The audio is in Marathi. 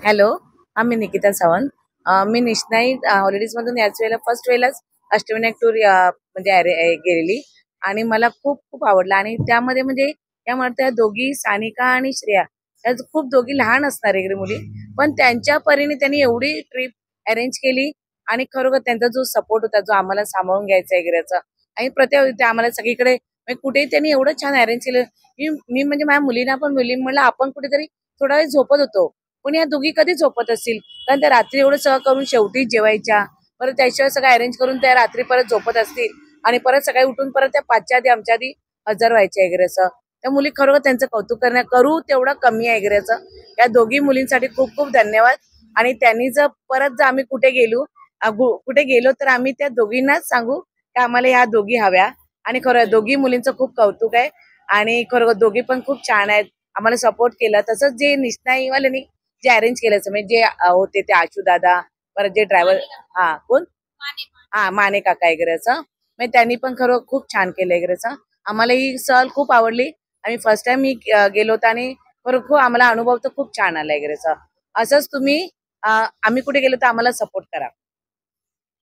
हॅलो, मी निकिता सावंत. मी निष्णाई हॉलिडेज मधून याच वेळेला फर्स्ट वेळेलाच अष्टविनायक टूर म्हणजे गेलेली आणि मला खूप खूप आवडला. आणि त्यामध्ये म्हणजे या म्हणत्या दोघी सानिका आणि श्रेया या खूप दोघी लहान असणार आहे मुली, पण त्यांच्या परीने त्यांनी एवढी ट्रिप अरेंज केली आणि खरोखर त्यांचा जो सपोर्ट होता, जो आम्हाला सांभाळून घ्यायचा वगैरेचा आणि प्रत्येक आम्हाला सगळीकडे म्हणजे कुठेही त्यांनी एवढं छान अरेंज केलं की मी म्हणजे माझ्या मुलींना पण मुली म्हणलं आपण कुठेतरी थोडा वेळ झोपत होतो, पण या दोघी कधी झोपत असतील, कारण त्या रात्री एवढं सगळं करून शेवटी जेवायच्या, परत त्याशिवाय सगळं अरेंज करून त्या रात्री परत झोपत असतील आणि परत सकाळी उठून परत त्या 5च्या आधी आमच्या आधी हजर व्हायच्या वगैरे असं. त्या मुली खरोखर त्यांचं कौतुक करू तेवढं कमी आहे वगैरे असं. या दोघी मुलींसाठी खूप खूप धन्यवाद. आणि त्यांनी जर परत जर आम्ही कुठे गेलो तर आम्ही त्या दोघींनाच सांगू की आम्हाला ह्या दोघी हव्या. आणि खरं दोघी मुलींचं खूप कौतुक आहे आणि खरोखर दोघी पण खूप छान आहेत, आम्हाला सपोर्ट केला. तसंच जे निष्ठाईवाल्यांनी जे अरेंज केलं म्हणजे होते ते आशू दादा, परत जे ड्रायव्हर कोण माने काका वगैरे असं, म्हणजे त्यांनी पण खरं खूप छान केलं वगैरे असं. आम्हाला ही सहल खूप आवडली. आम्ही फर्स्ट टाइम मी गेलो होतो आणि खरं खूप आम्हाला अनुभव तर खूप छान आला वगैरे असं. असंच तुम्ही आम्ही कुठे गेलो तर आम्हाला सपोर्ट करा.